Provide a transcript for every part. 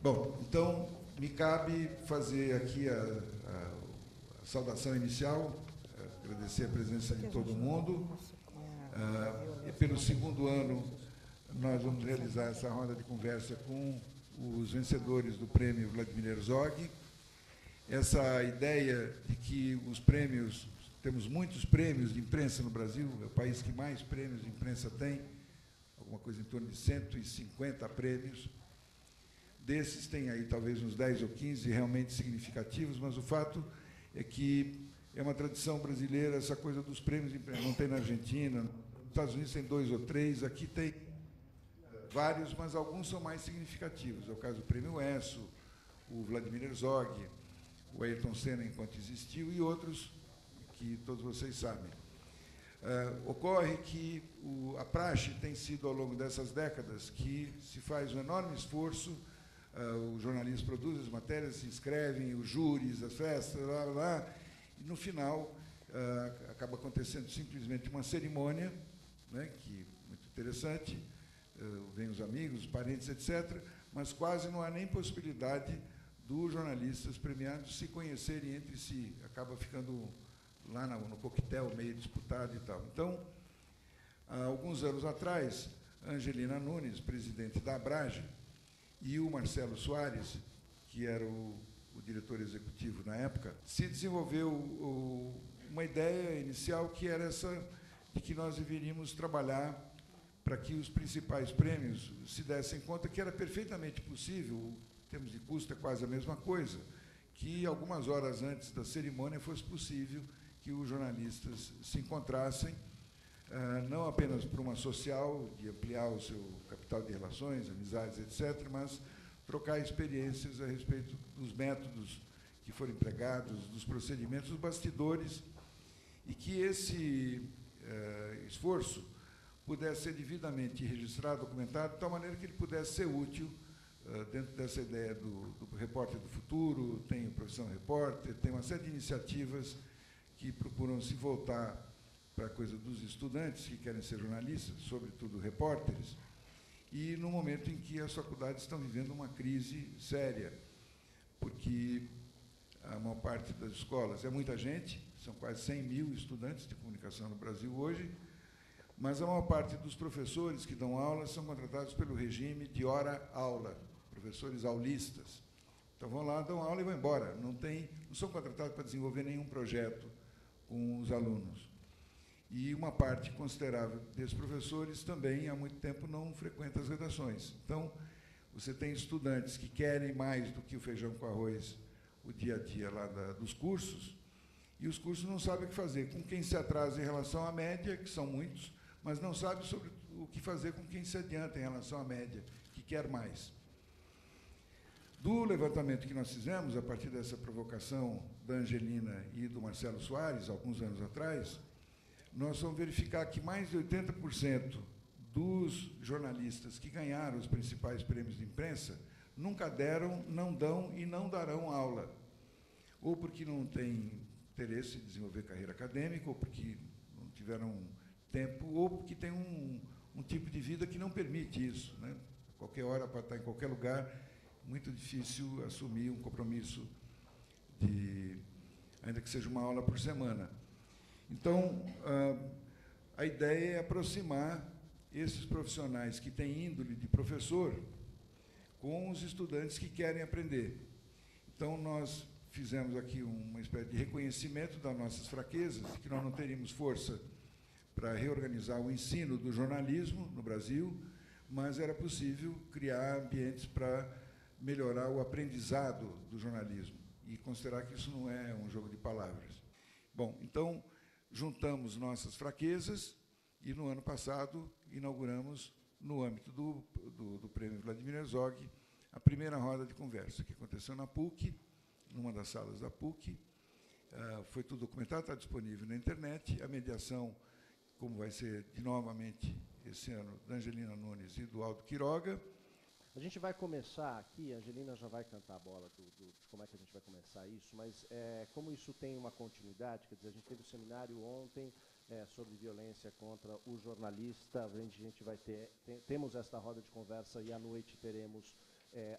Bom, então, me cabe fazer aqui a saudação inicial, agradecer a presença de todo mundo. Pelo segundo ano, nós vamos realizar essa roda de conversa com os vencedores do prêmio Vladimir Herzog. Essa ideia de que os prêmios, temos muitos prêmios de imprensa no Brasil, é o país que mais prêmios de imprensa tem, alguma coisa em torno de 150 prêmios. Desses tem aí talvez uns 10 ou 15 realmente significativos, mas o fato é que é uma tradição brasileira essa coisa dos prêmios de imprensa. Não tem na Argentina, nos Estados Unidos tem 2 ou 3, aqui tem vários, mas alguns são mais significativos. É o caso do Prêmio ESSO, o Vladimir Herzog, o Ayrton Senna enquanto existiu e outros que todos vocês sabem. Ocorre que a praxe tem sido, ao longo dessas décadas, que se faz um enorme esforço, os jornalistas produzem as matérias, se inscrevem, os júris, as festas, e, no final, acaba acontecendo simplesmente uma cerimônia, né, que é muito interessante, vêm os amigos, os parentes, etc., mas quase não há nem possibilidade dos jornalistas premiados se conhecerem entre si. Acaba ficando lá no coquetel, meio disputado e tal. Então, há alguns anos atrás, a Angelina Nunes, presidente da Abrage, e o Marcelo Soares, que era o diretor executivo na época, se desenvolveu uma ideia inicial que era essa de que nós deveríamos trabalhar para que os principais prêmios se dessem conta que era perfeitamente possível, em termos de custo é quase a mesma coisa, que algumas horas antes da cerimônia fosse possível que os jornalistas se encontrassem, não apenas por uma social, de ampliar o seu capital de relações, amizades, etc., mas trocar experiências a respeito dos métodos que foram empregados, dos procedimentos, dos bastidores, e que esse esforço pudesse ser devidamente registrado, documentado, de tal maneira que ele pudesse ser útil dentro dessa ideia do repórter do futuro, tem o Profissão Repórter, tem uma série de iniciativas que procuram se voltar para a coisa dos estudantes que querem ser jornalistas, sobretudo repórteres, e no momento em que as faculdades estão vivendo uma crise séria, porque a maior parte das escolas é muita gente, são quase 100 mil estudantes de comunicação no Brasil hoje, mas a maior parte dos professores que dão aula são contratados pelo regime de hora-aula, professores aulistas. Então, vão lá, dão aula e vão embora. Não são contratados para desenvolver nenhum projeto com os alunos. E uma parte considerável desses professores também, há muito tempo, não frequenta as redações. Então, você tem estudantes que querem mais do que o feijão com arroz, o dia a dia lá dos cursos, e os cursos não sabem o que fazer. Com quem se atrasa em relação à média, que são muitos, mas não sabe sobre o que fazer com quem se adianta em relação à média, que quer mais. Do levantamento que nós fizemos, a partir dessa provocação da Angelina e do Marcelo Soares, alguns anos atrás, nós vamos verificar que mais de 80% dos jornalistas que ganharam os principais prêmios de imprensa nunca deram, não dão e não darão aula, ou porque não têm interesse em desenvolver carreira acadêmica, ou porque não tiveram tempo, ou porque tem um tipo de vida que não permite isso, né? Qualquer hora, para estar em qualquer lugar, muito difícil assumir um compromisso ainda que seja uma aula por semana. Então, a ideia é aproximar esses profissionais que têm índole de professor com os estudantes que querem aprender. Então, nós fizemos aqui uma espécie de reconhecimento das nossas fraquezas, que nós não teríamos força para reorganizar o ensino do jornalismo no Brasil, mas era possível criar ambientes para melhorar o aprendizado do jornalismo e considerar que isso não é um jogo de palavras. Bom, então, juntamos nossas fraquezas e, no ano passado, inauguramos, no âmbito do Prêmio Vladimir Herzog, a primeira roda de conversa, que aconteceu na PUC, numa das salas da PUC. Foi tudo documentado, está disponível na internet. A mediação, como vai ser novamente esse ano, da Angelina Nunes e do Aldo Quiroga. A gente vai começar aqui, a Angelina já vai cantar a bola de como é que a gente vai começar isso, mas como isso tem uma continuidade, quer dizer, a gente teve um seminário ontem sobre violência contra o jornalista, a gente vai temos esta roda de conversa e à noite teremos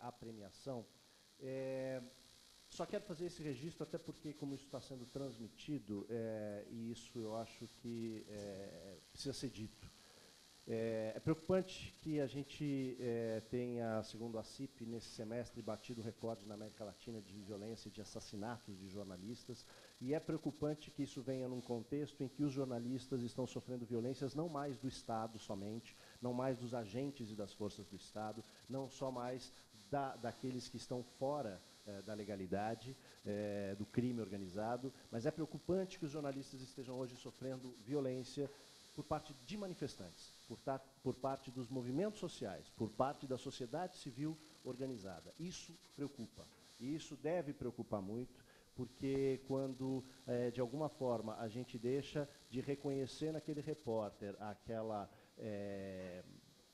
a premiação. Só quero fazer esse registro até porque, como isso está sendo transmitido, e isso eu acho que precisa ser dito. É preocupante que a gente tenha, segundo a CIP, nesse semestre, batido recorde na América Latina de violência e de assassinatos de jornalistas, e é preocupante que isso venha num contexto em que os jornalistas estão sofrendo violências não mais do Estado somente, não mais dos agentes e das forças do Estado, não só mais daqueles que estão fora da legalidade, do crime organizado, mas é preocupante que os jornalistas estejam hoje sofrendo violência por parte de manifestantes, por parte dos movimentos sociais, por parte da sociedade civil organizada. Isso preocupa, e isso deve preocupar muito, porque quando, de alguma forma, a gente deixa de reconhecer naquele repórter aquela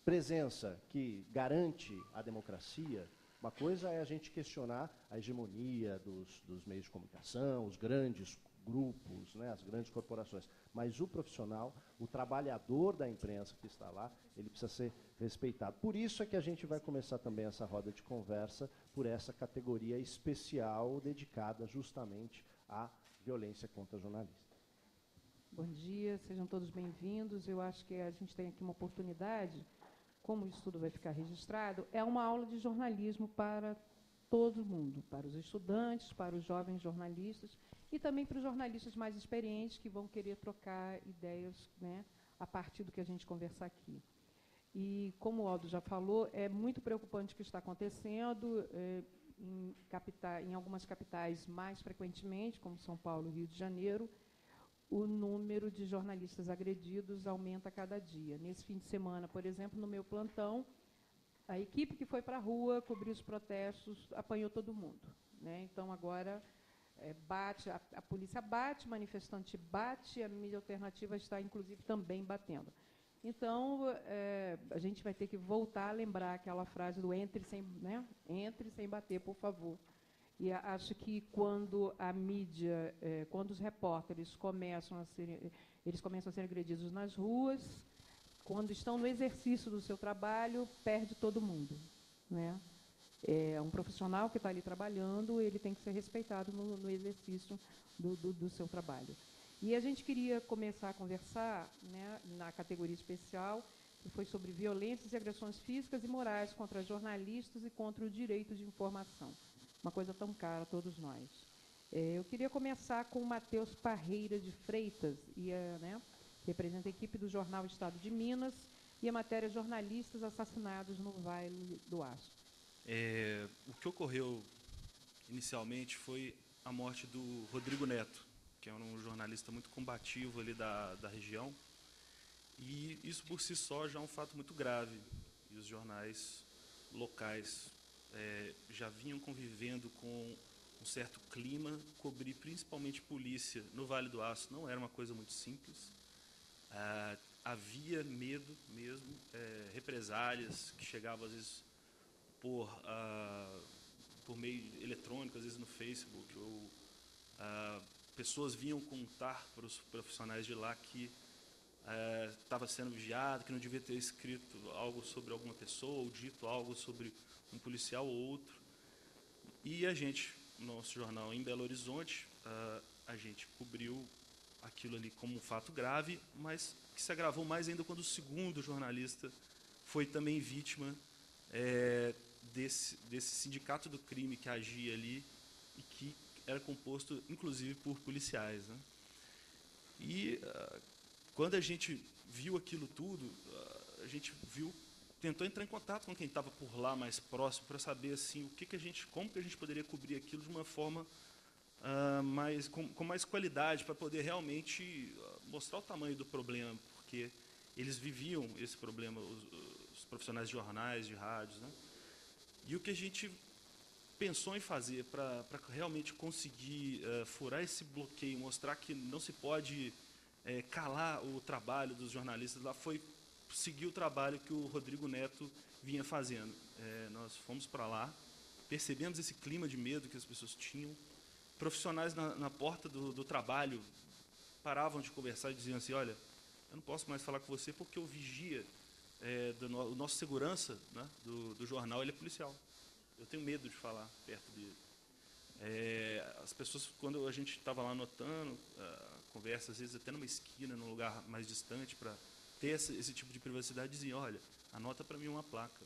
presença que garante a democracia, uma coisa é a gente questionar a hegemonia dos meios de comunicação, os grandes grupos, né, as grandes corporações, mas o profissional, o trabalhador da imprensa que está lá, ele precisa ser respeitado. Por isso é que a gente vai começar também essa roda de conversa por essa categoria especial dedicada justamente à violência contra jornalistas. Bom dia, sejam todos bem-vindos. Eu acho que a gente tem aqui uma oportunidade, como isso tudo vai ficar registrado, é uma aula de jornalismo para todo mundo, para os estudantes, para os jovens jornalistas e também para os jornalistas mais experientes que vão querer trocar ideias, né, a partir do que a gente conversar aqui. E, como o Aldo já falou, é muito preocupante o que está acontecendo em algumas capitais mais frequentemente, como São Paulo e Rio de Janeiro, o número de jornalistas agredidos aumenta a cada dia. Nesse fim de semana, por exemplo, no meu plantão, a equipe que foi para a rua cobrir os protestos apanhou todo mundo, né? Então, agora, a polícia bate, manifestante bate, a mídia alternativa está, inclusive, também batendo. Então, a gente vai ter que voltar a lembrar aquela frase do entre sem bater, por favor. E acho que quando a mídia, quando os repórteres começam a ser agredidos nas ruas, quando estão no exercício do seu trabalho, perde todo mundo, né? É um profissional que está ali trabalhando, ele tem que ser respeitado no exercício do seu trabalho. E a gente queria começar a conversar, né, na categoria especial, que foi sobre violências e agressões físicas e morais contra jornalistas e contra o direito de informação. Uma coisa tão cara a todos nós. Eu queria começar com o Matheus Parreira de Freitas, que representa a equipe do jornal Estado de Minas, e a matéria Jornalistas Assassinados no Vale do Aço. O que ocorreu inicialmente foi a morte do Rodrigo Neto, que era um jornalista muito combativo ali da região, e isso por si só já é um fato muito grave, e os jornais locais já vinham convivendo com um certo clima. Cobrir principalmente polícia no Vale do Aço não era uma coisa muito simples. Havia medo mesmo, represálias que chegavam às vezes por meio eletrônico, às vezes no Facebook, ou pessoas vinham contar para os profissionais de lá que estava sendo vigiado, que não devia ter escrito algo sobre alguma pessoa, ou dito algo sobre um policial ou outro. E a gente, nosso jornal em Belo Horizonte, a gente cobriu aquilo ali como um fato grave, mas que se agravou mais ainda quando o segundo jornalista foi também vítima desse sindicato do crime que agia ali e que era composto, inclusive, por policiais, né? E quando a gente viu aquilo tudo, a gente tentou entrar em contato com quem estava por lá mais próximo para saber assim como que a gente poderia cobrir aquilo de uma forma com mais qualidade, para poder realmente mostrar o tamanho do problema, porque eles viviam esse problema, os profissionais de jornais, de rádios, né? E o que a gente pensou em fazer para realmente conseguir furar esse bloqueio, mostrar que não se pode calar o trabalho dos jornalistas lá, foi seguir o trabalho que o Rodrigo Neto vinha fazendo. Nós fomos para lá, percebemos esse clima de medo que as pessoas tinham. Profissionais na porta do trabalho paravam de conversar e diziam assim: olha, eu não posso mais falar com você porque o vigia, o nosso segurança, né, do jornal, ele é policial. eu tenho medo de falar perto dele. As pessoas, quando a gente estava lá anotando, conversa, às vezes até numa esquina, num lugar mais distante, para ter esse tipo de privacidade, diziam, olha, anota para mim uma placa.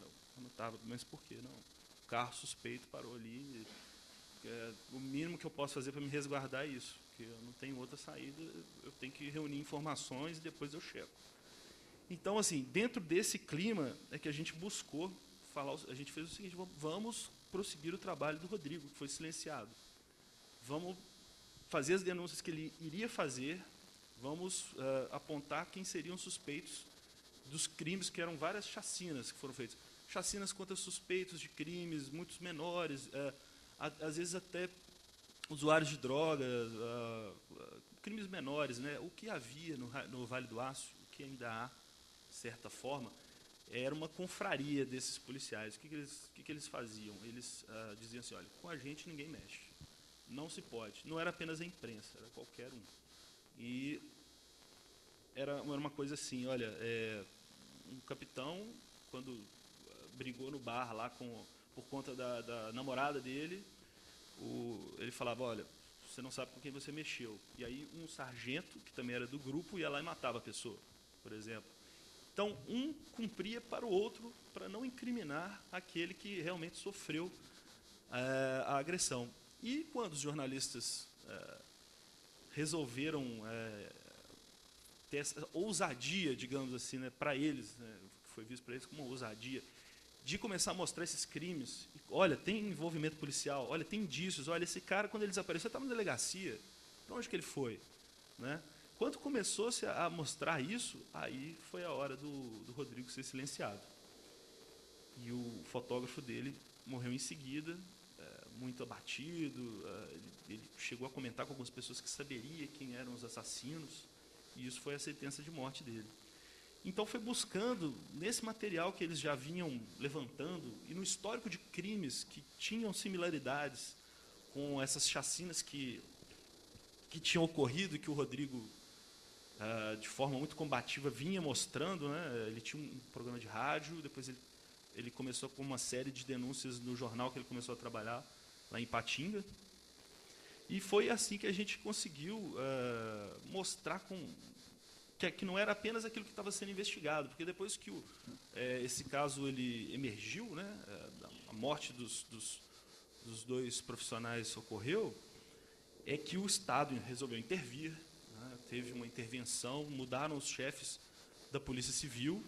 Eu anotava, mas por quê? Não, o carro suspeito parou ali, o mínimo que eu posso fazer para me resguardar é isso, porque eu não tenho outra saída, eu tenho que reunir informações e depois eu checo. Então, assim, dentro desse clima é que a gente buscou falar, a gente fez o seguinte, vamos prosseguir o trabalho do Rodrigo, que foi silenciado. Vamos fazer as denúncias que ele iria fazer, vamos apontar quem seriam suspeitos dos crimes, que eram várias chacinas que foram feitas. Chacinas contra suspeitos de crimes, muitos menores, às vezes até usuários de drogas, crimes menores, né? O que havia no Vale do Aço, o que ainda há, de certa forma, era uma confraria desses policiais. O que eles faziam? Eles diziam assim, olha, com a gente ninguém mexe, não se pode. Não era apenas a imprensa, era qualquer um. E era uma coisa assim, olha, um capitão, quando brigou no bar lá por conta da namorada dele, ele falava, olha, você não sabe com quem você mexeu. E aí um sargento, que também era do grupo, ia lá e matava a pessoa, por exemplo. Então, um cumpria para o outro para não incriminar aquele que realmente sofreu a agressão. E quando os jornalistas resolveram ter essa ousadia, digamos assim, né, para eles, né, foi visto para eles como uma ousadia, de começar a mostrar esses crimes, olha, tem envolvimento policial, olha, tem indícios, olha, esse cara, quando ele desapareceu, estava na delegacia, para onde que ele foi? Né? Quando começou-se a mostrar isso, aí foi a hora do Rodrigo ser silenciado. E o fotógrafo dele morreu em seguida, muito abatido, ele chegou a comentar com algumas pessoas que saberia quem eram os assassinos, e isso foi a sentença de morte dele. Então foi buscando, nesse material que eles já vinham levantando, e no histórico de crimes que tinham similaridades com essas chacinas que tinham ocorrido e que o Rodrigo, de forma muito combativa, vinha mostrando, né? Ele tinha um programa de rádio, depois ele começou com uma série de denúncias no jornal que ele começou a trabalhar lá em Ipatinga, e foi assim que a gente conseguiu mostrar que não era apenas aquilo que estava sendo investigado, porque depois que esse caso ele emergiu, né, a morte dos dois profissionais ocorreu, é que o Estado resolveu intervir, né, teve uma intervenção, mudaram os chefes da Polícia Civil,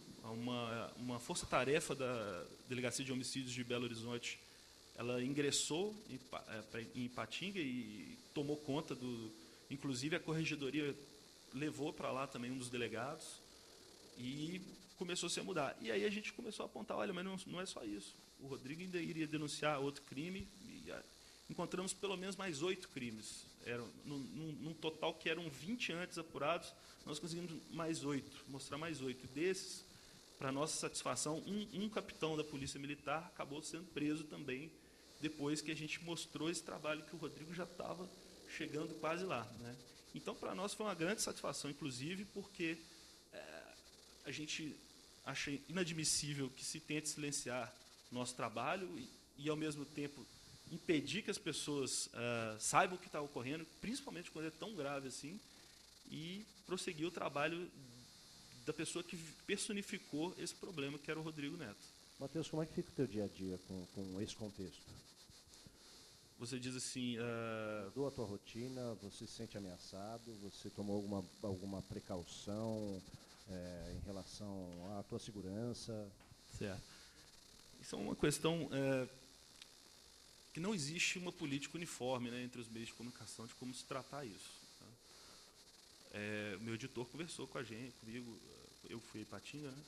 uma força-tarefa da Delegacia de Homicídios de Belo Horizonte, ela ingressou em Ipatinga e tomou conta inclusive a corregedoria levou para lá também um dos delegados e começou-se a mudar. E aí a gente começou a apontar, olha, mas não é só isso. O Rodrigo ainda iria denunciar outro crime e encontramos pelo menos mais 8 crimes. Num total que eram 20 antes apurados, nós conseguimos mostrar mais 8. Desses, para nossa satisfação, um capitão da Polícia Militar acabou sendo preso também, depois que a gente mostrou esse trabalho que o Rodrigo já estava chegando quase lá, né? Então, para nós foi uma grande satisfação, inclusive, porque a gente acha inadmissível que se tente silenciar nosso trabalho e ao mesmo tempo, impedir que as pessoas saibam o que está ocorrendo, principalmente quando é tão grave assim, e prosseguir o trabalho da pessoa que personificou esse problema, que era o Rodrigo Neto. Matheus, como é que fica o teu dia a dia com esse contexto? Você diz assim... Mudou a tua rotina? Você se sente ameaçado? Você tomou alguma precaução em relação à tua segurança? Certo. Isso é uma questão que não existe uma política uniforme, né, entre os meios de comunicação de como se tratar isso. Tá? O meu editor conversou comigo, eu fui a Ipatinga, né,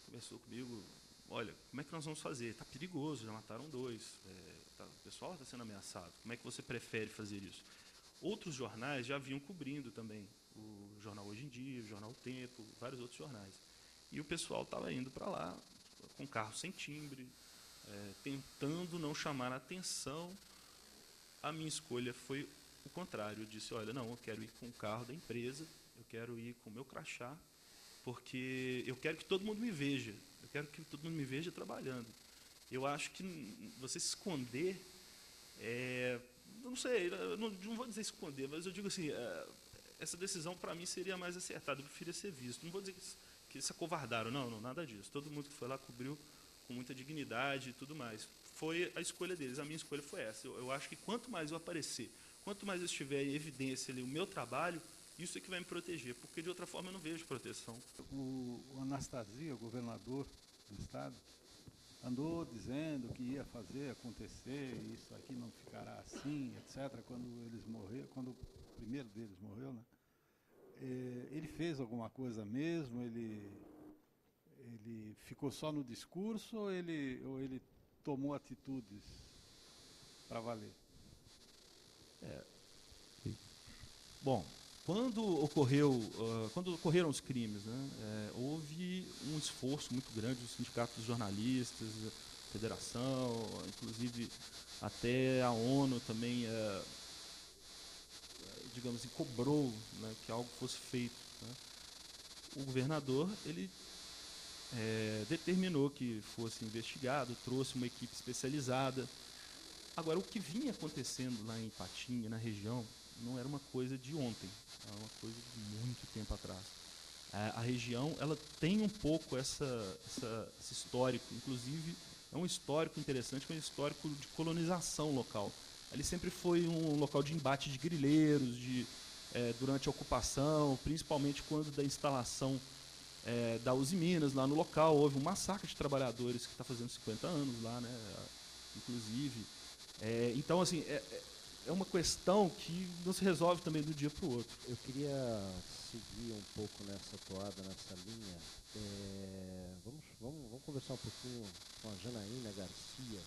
conversou comigo, olha, como é que nós vamos fazer? Está perigoso, já mataram 2, o pessoal está sendo ameaçado, como é que você prefere fazer isso? Outros jornais já vinham cobrindo também, o Jornal Hoje em Dia, o Jornal O Tempo, vários outros jornais. E o pessoal estava indo para lá com carro sem timbre, tentando não chamar a atenção. A minha escolha foi o contrário. Eu disse, olha, não, eu quero ir com o carro da empresa, eu quero ir com o meu crachá, porque eu quero que todo mundo me veja. Eu quero que todo mundo me veja trabalhando. Eu acho que você se esconder, não sei, eu não vou dizer esconder, mas eu digo assim, essa decisão para mim seria mais acertada, eu preferia ser visto. Não vou dizer que eles se acovardaram, não, nada disso. Todo mundo que foi lá cobriu com muita dignidade e tudo mais. Foi a escolha deles, a minha escolha foi essa. Eu acho que quanto mais eu aparecer, quanto mais eu estiver em evidência ali o meu trabalho, isso é que vai me proteger, porque de outra forma eu não vejo proteção. O Anastasia, o governador do estado, andou dizendo que ia fazer acontecer, isso aqui não ficará assim, etc. Quando eles morreram, quando o primeiro deles morreu, né? Ele fez alguma coisa mesmo? Ele ficou só no discurso ou ele tomou atitudes para valer? Bom, quando ocorreram os crimes, né, houve um esforço muito grande dos sindicatos dos jornalistas, da federação, inclusive até a ONU também, digamos assim, cobrou, né, que algo fosse feito, né. O governador, ele determinou que fosse investigado, trouxe uma equipe especializada. Agora, o que vinha acontecendo lá em Ipatinga, na região, não era uma coisa de ontem, era uma coisa de muito tempo atrás. A região, ela tem um pouco esse histórico, inclusive é um histórico interessante, que é um histórico de colonização local. Ali sempre foi um local de embate de grileiros, durante a ocupação, principalmente quando da instalação da Uzi Minas lá no local, houve um massacre de trabalhadores que está fazendo 50 anos lá, né, inclusive. Então, assim, é uma questão que não se resolve também de um dia para o outro. Eu queria seguir um pouco nessa toada, nessa linha. Vamos conversar um pouquinho com a Janaína Garcia,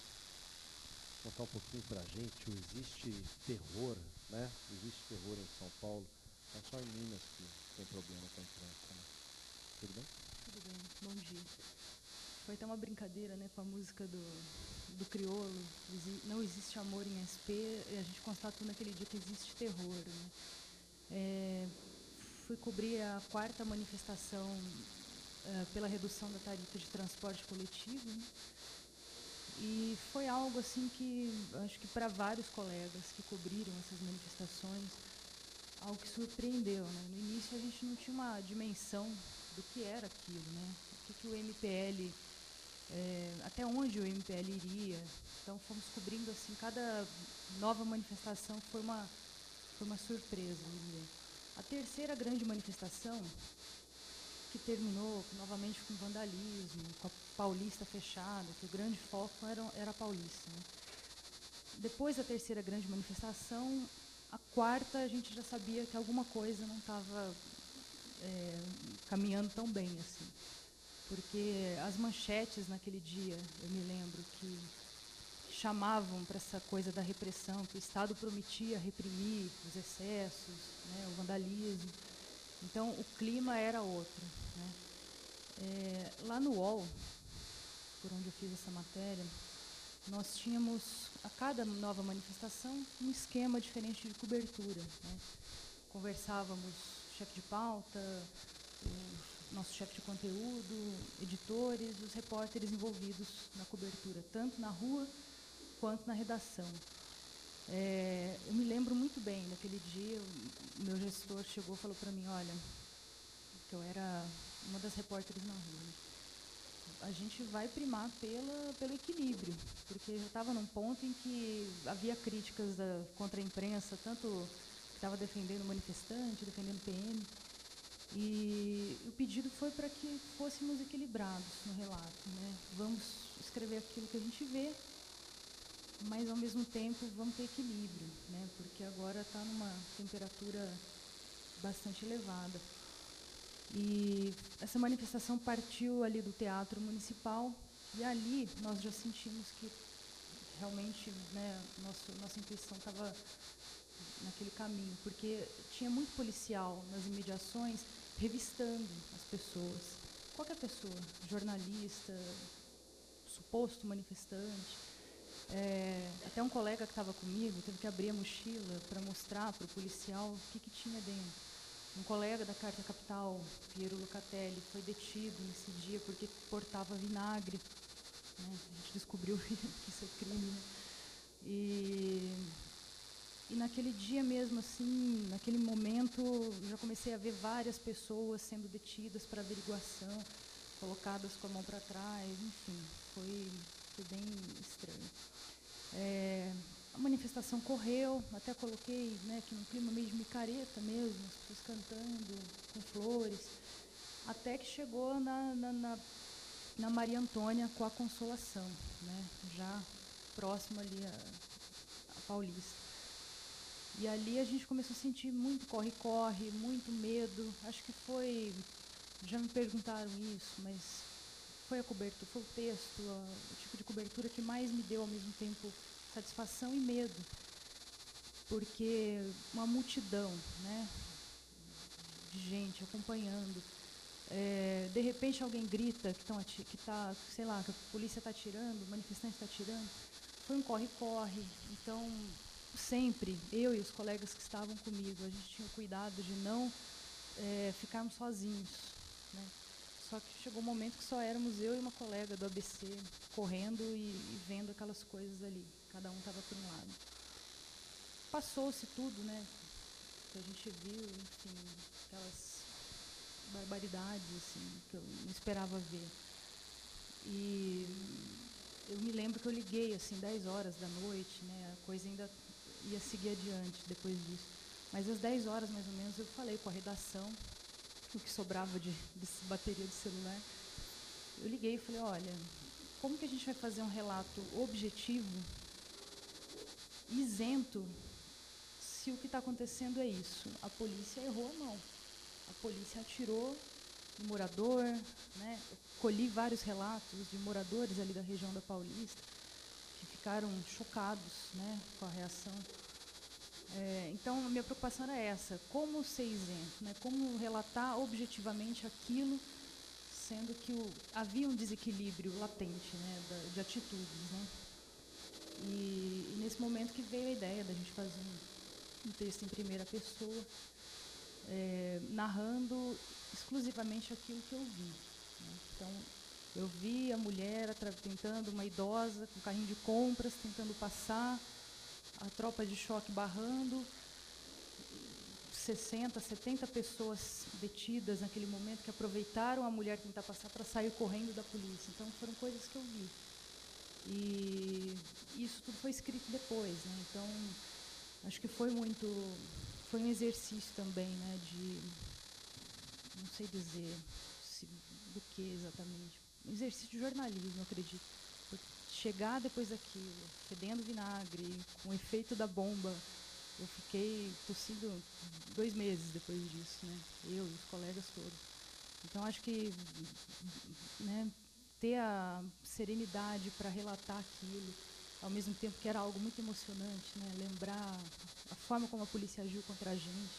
contar um pouquinho para a gente. Existe terror, né? Existe terror em São Paulo, não só em Minas que tem problema com a imprensa, né? Tudo bem? Tudo bem, bom dia. Foi até uma brincadeira, né, com a música do Criolo, não existe amor em SP, e a gente constatou naquele dia que existe terror, né? Fui cobrir a 4ª manifestação pela redução da tarifa de transporte coletivo, né? E foi algo assim que, acho que para vários colegas que cobriram essas manifestações, algo que surpreendeu, né? No início a gente não tinha uma dimensão do que era aquilo, né? O que o MPL, até onde o MPL iria. Então fomos cobrindo assim, cada nova manifestação foi uma surpresa, eu diria. A 3ª grande manifestação, que terminou novamente com vandalismo, com a Paulista fechada, que o grande foco era a Paulista, né? Depois da 3ª grande manifestação, a 4ª a gente já sabia que alguma coisa não estava caminhando tão bem assim. Porque as manchetes naquele dia, eu me lembro que chamavam para essa coisa da repressão, que o Estado prometia reprimir os excessos, né, o vandalismo. Então, o clima era outro, né? Lá no UOL, por onde eu fiz essa matéria, nós tínhamos, a cada nova manifestação, um esquema diferente de cobertura, né? Conversávamos, chefe de pauta, o nosso chefe de conteúdo, editores, os repórteres envolvidos na cobertura, tanto na rua quanto na redação. Eu me lembro muito bem, naquele dia, o meu gestor chegou e falou para mim, olha, que eu era uma das repórteres na rua, a gente vai primar pelo equilíbrio, porque já estava num ponto em que havia críticas contra a imprensa, tanto que estava defendendo o manifestante, defendendo o PM, e o pedido foi para que fôssemos equilibrados no relato, né? Vamos escrever aquilo que a gente vê, mas ao mesmo tempo vamos ter equilíbrio, né? Porque agora está numa temperatura bastante elevada. E essa manifestação partiu ali do Teatro Municipal, e ali nós já sentimos que realmente, né, nossa intuição estava naquele caminho, porque tinha muito policial nas imediações revistando as pessoas, qualquer pessoa, jornalista, suposto manifestante. Até um colega que estava comigo teve que abrir a mochila para mostrar para o policial o que tinha dentro. Um colega da Carta Capital, Piero Lucatelli, foi detido nesse dia porque portava vinagre né? A gente descobriu que isso é crime, né? E naquele dia mesmo, assim, naquele momento, já comecei a ver várias pessoas sendo detidas para averiguação, colocadas com a mão para trás, enfim, foi bem estranho. A manifestação correu, até coloquei, né, que num clima meio de micareta mesmo, as pessoas cantando, com flores, até que chegou na Maria Antônia com a Consolação, né, já próximo ali a Paulista. E ali a gente começou a sentir muito corre-corre, muito medo. Acho que foi, já me perguntaram isso, mas foi a cobertura, foi o texto, o tipo de cobertura que mais me deu ao mesmo tempo satisfação e medo. Porque uma multidão, né, de gente acompanhando. De repente alguém grita que sei lá, que a polícia está atirando, o manifestante está atirando. Foi um corre-corre. Então, sempre, eu e os colegas que estavam comigo, a gente tinha cuidado de não ficarmos sozinhos, né? Só que chegou um momento que só éramos eu e uma colega do ABC correndo e vendo aquelas coisas ali. Cada um estava por um lado. Passou-se tudo, né? Que a gente viu, enfim, aquelas barbaridades assim, que eu não esperava ver. E eu me lembro que eu liguei assim 10 horas da noite, né? A coisa ainda ia seguir adiante depois disso. Mas às 10 horas, mais ou menos, eu falei com a redação, o que sobrava de bateria do celular. Eu liguei e falei, olha, como que a gente vai fazer um relato objetivo, isento, se o que está acontecendo é isso? A polícia errou a mão. A polícia atirou no morador, né? Eu colhi vários relatos de moradores ali da região da Paulista que ficaram chocados, né, com a reação. Então, a minha preocupação era essa, como ser isento, né, como relatar objetivamente aquilo, sendo que havia um desequilíbrio latente, né, de atitudes. Né. E nesse momento que veio a ideia da gente fazer um texto em primeira pessoa, narrando exclusivamente aquilo que eu vi. Né. Então, eu vi a mulher tentando, uma idosa com carrinho de compras, tentando passar, a tropa de choque barrando, 60, 70 pessoas detidas naquele momento que aproveitaram a mulher tentar passar para sair correndo da polícia. Então, foram coisas que eu vi. E isso tudo foi escrito depois, né? Então, acho que foi um exercício também, né, de, não sei dizer do que exatamente, um exercício de jornalismo, eu acredito. Chegar depois daquilo, fedendo vinagre, com o efeito da bomba, eu fiquei tossindo 2 meses depois disso, né? Eu e os colegas todos. Então, acho que, né, ter a serenidade para relatar aquilo, ao mesmo tempo que era algo muito emocionante, né? Lembrar a forma como a polícia agiu contra a gente,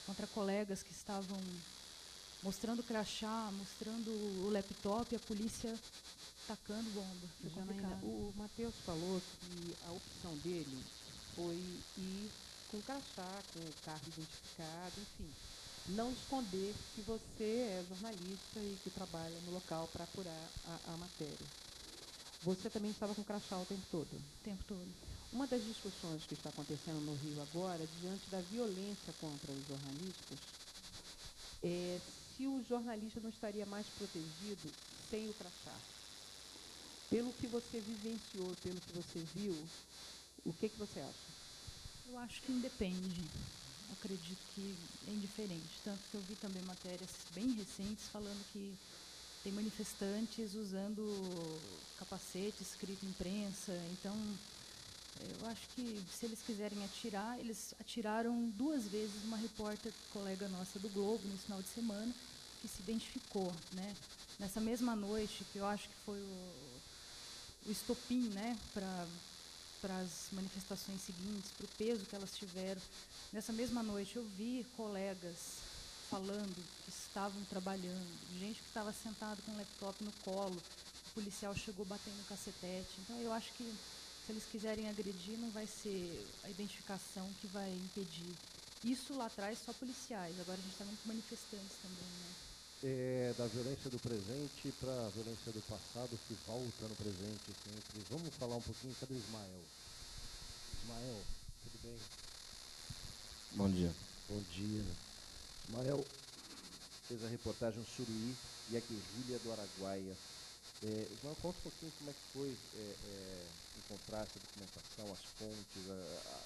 contra colegas que estavam mostrando crachá, mostrando o laptop, e a polícia tacando bomba. Janaína, o Matheus falou que a opção dele foi ir com crachá, com o carro identificado, enfim, não esconder que você é jornalista e que trabalha no local para apurar a matéria. Você também estava com crachá o tempo todo? O tempo todo. Uma das discussões que está acontecendo no Rio agora, diante da violência contra os jornalistas, é se o jornalista não estaria mais protegido sem o crachá. Pelo que você vivenciou, pelo que você viu, o que você acha? Eu acho que independe. Eu acredito que é indiferente. Tanto que eu vi também matérias bem recentes falando que tem manifestantes usando capacete escrito imprensa. Então, eu acho que se eles quiserem atirar, eles atiraram 2 vezes uma repórter, colega nossa do Globo, no final de semana, que se identificou, né? Nessa mesma noite, que eu acho que foi o estopim, né, para as manifestações seguintes, para o peso que elas tiveram. Nessa mesma noite eu vi colegas falando que estavam trabalhando, gente que estava sentado com o laptop no colo, o policial chegou batendo no cacetete. Então eu acho que se eles quiserem agredir, não vai ser a identificação que vai impedir. Isso lá atrás só policiais, agora a gente está vendo com manifestantes também, né? Da violência do presente para a violência do passado que volta no presente sempre. Vamos falar um pouquinho, cadê o Ismael? Ismael, tudo bem? Bom dia. Bom dia. Ismael fez a reportagem Suruí e a guerrilha do Araguaia. Ismael, conta um pouquinho como é que foi encontrar essa documentação, as fontes,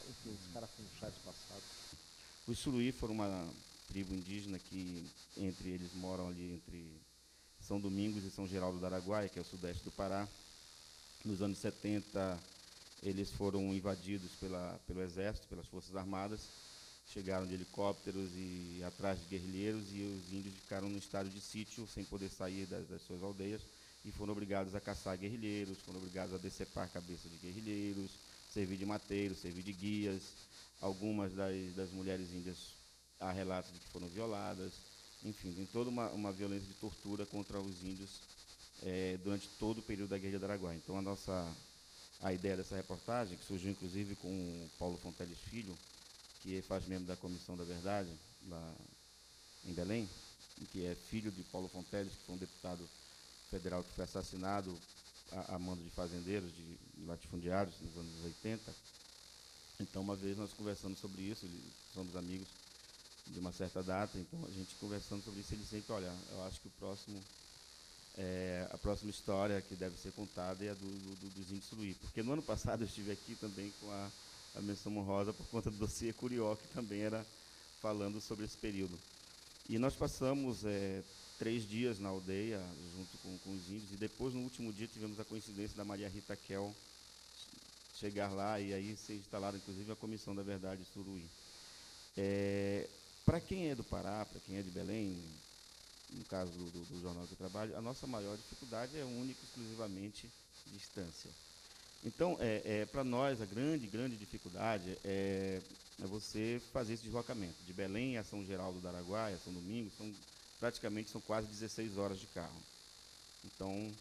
enfim, os caras com chats passados. Os Suruí foram uma tribo indígena que entre eles moram ali entre São Domingos e São Geraldo do Araguaia, que é o sudeste do Pará. Nos anos 70, eles foram invadidos pelo exército, pelas forças armadas, chegaram de helicópteros e atrás de guerrilheiros, e os índios ficaram no estado de sítio, sem poder sair das suas aldeias, e foram obrigados a caçar guerrilheiros, foram obrigados a decepar a cabeça de guerrilheiros, servir de mateiros, servir de guias. Algumas das mulheres índias, há relatos de que foram violadas. Enfim, tem toda uma violência de tortura contra os índios durante todo o período da Guerrilha do Araguaia. Então, a ideia dessa reportagem, que surgiu inclusive com o Paulo Fonteles Filho, que faz membro da Comissão da Verdade, lá em Belém, que é filho de Paulo Fonteles, que foi um deputado federal que foi assassinado a mando de fazendeiros, de latifundiários, nos anos 80. Então, uma vez nós conversamos sobre isso, somos amigos de uma certa data, então a gente conversando sobre isso, ele sempre, olha, eu acho que a próxima história que deve ser contada é a dos índios Suruí, porque no ano passado eu estive aqui também com a menção honrosa por conta do dossiê Curió, que também era falando sobre esse período. E nós passamos 3 dias na aldeia, junto com os índios, e depois, no último dia, tivemos a coincidência da Maria Rita Kel chegar lá, e aí se instalaram, inclusive, a Comissão da Verdade Suruí. Para quem é do Pará, para quem é de Belém, no caso do jornal que eu trabalho, a nossa maior dificuldade é única e exclusivamente distância. Então, para nós, a grande dificuldade é você fazer esse deslocamento. De Belém a São Geraldo do Araguaia, São Domingos, são quase 16 horas de carro. Então,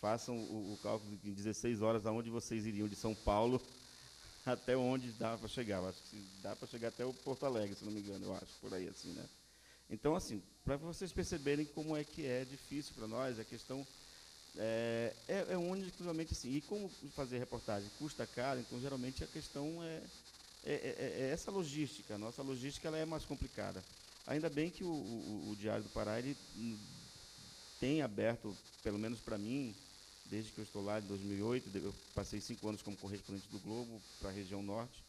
façam o cálculo de 16 horas aonde vocês iriam de São Paulo até onde dá para chegar. Eu acho que dá para chegar até o Porto Alegre, se não me engano, eu acho, por aí assim, né? Então, assim, para vocês perceberem como é que é difícil para nós, a questão unicamente assim. E como fazer reportagem custa caro, então geralmente a questão é essa logística. A nossa logística ela é mais complicada. Ainda bem que o Diário do Pará ele tem aberto, pelo menos para mim, desde que eu estou lá, em 2008, eu passei 5 anos como correspondente do Globo para a região norte,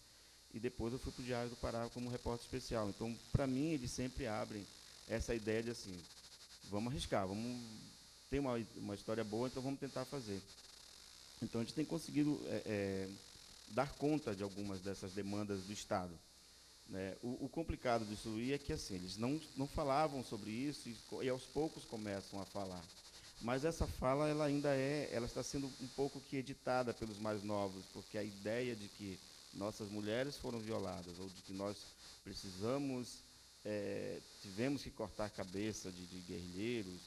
e depois eu fui para o Diário do Pará como repórter especial. Então, para mim, eles sempre abrem essa ideia de assim, vamos arriscar, tem uma história boa, então vamos tentar fazer. Então, a gente tem conseguido dar conta de algumas dessas demandas do Estado. Né? O complicado disso é que assim, eles não falavam sobre isso e aos poucos começam a falar. Mas essa fala ela ainda ela está sendo um pouco que editada pelos mais novos, porque a ideia de que nossas mulheres foram violadas ou de que nós tivemos que cortar a cabeça de guerrilheiros,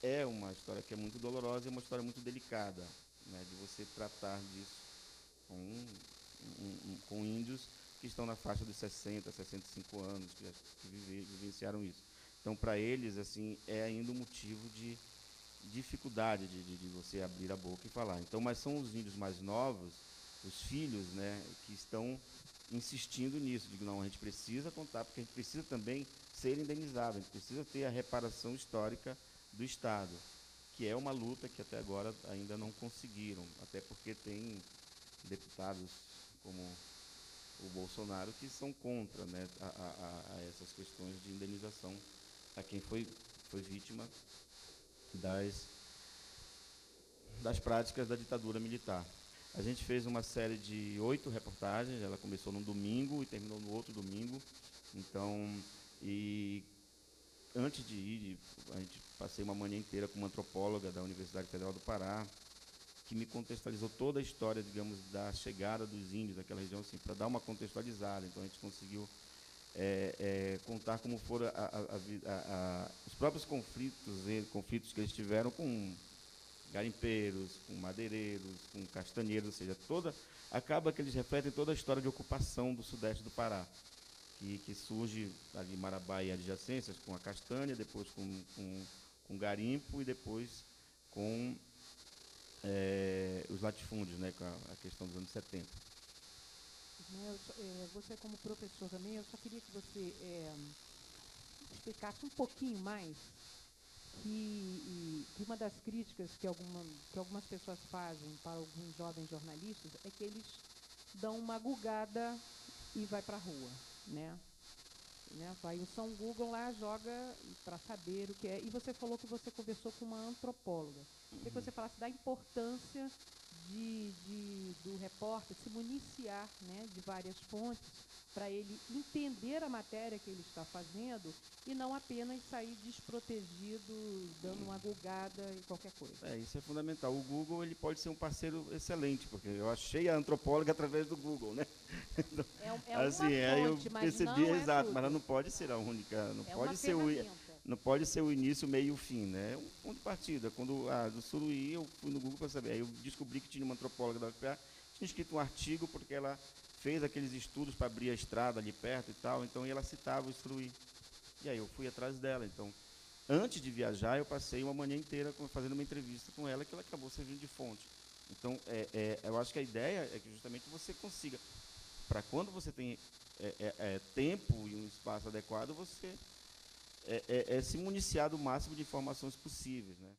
é uma história que é muito dolorosa e uma história muito delicada, né, de você tratar disso com índios que estão na faixa dos 60, 65 anos, que vivenciaram isso. Então, para eles, assim, é ainda um motivo de dificuldade de você abrir a boca e falar. Então, mas são os índios mais novos, os filhos, né, que estão insistindo nisso, de que não, a gente precisa contar, porque a gente precisa também ser indenizado, a gente precisa ter a reparação histórica do Estado, que é uma luta que até agora ainda não conseguiram, até porque tem deputados como o Bolsonaro que são contra, né, a essas questões de indenização a quem foi vítima das práticas da ditadura militar. A gente fez uma série de 8 reportagens, ela começou num domingo e terminou no outro domingo. Então, e antes de ir, a gente passei uma manhã inteira com uma antropóloga da Universidade Federal do Pará, que me contextualizou toda a história, digamos, da chegada dos índios naquela região, assim, para dar uma contextualizada. Então, a gente conseguiu contar como foram os próprios conflitos que eles tiveram com garimpeiros, com madeireiros, com castanheiros, ou seja, acaba que eles refletem toda a história de ocupação do sudeste do Pará, que surge ali em Marabá e adjacências, com a castanha, depois com garimpo e depois com os latifúndios, né, com a questão dos anos 70. Você, como professor também, eu só queria que você explicasse um pouquinho mais que uma das críticas que algumas pessoas fazem para alguns jovens jornalistas é que eles dão uma gugada e vai para a rua, né? Vai o São Google lá, joga para saber o que é. E você falou que você conversou com uma antropóloga. Queria que você falasse da importância do repórter se municiar, né, de várias fontes para ele entender a matéria que ele está fazendo e não apenas sair desprotegido, dando uma gugada e qualquer coisa. Isso é fundamental. O Google ele pode ser um parceiro excelente, porque eu achei a antropóloga através do Google, né? Então, assim, uma fonte, eu mas percebi, não exato, tudo. mas ela não pode ser a única, não Uma pode ser o início, meio e o fim, né? É um ponto de partida. Quando do Suruí, eu fui no Google para saber. Aí eu descobri que tinha uma antropóloga da UFPA, tinha escrito um artigo porque ela fez aqueles estudos para abrir a estrada ali perto e tal, então ela citava o Suruí. E aí eu fui atrás dela. Então, antes de viajar, eu passei uma manhã inteira fazendo uma entrevista com ela, que ela acabou servindo de fonte. Então, eu acho que a ideia é que justamente você consiga, para quando você tem tempo e um espaço adequado, você se municiar do máximo de informações possíveis, né?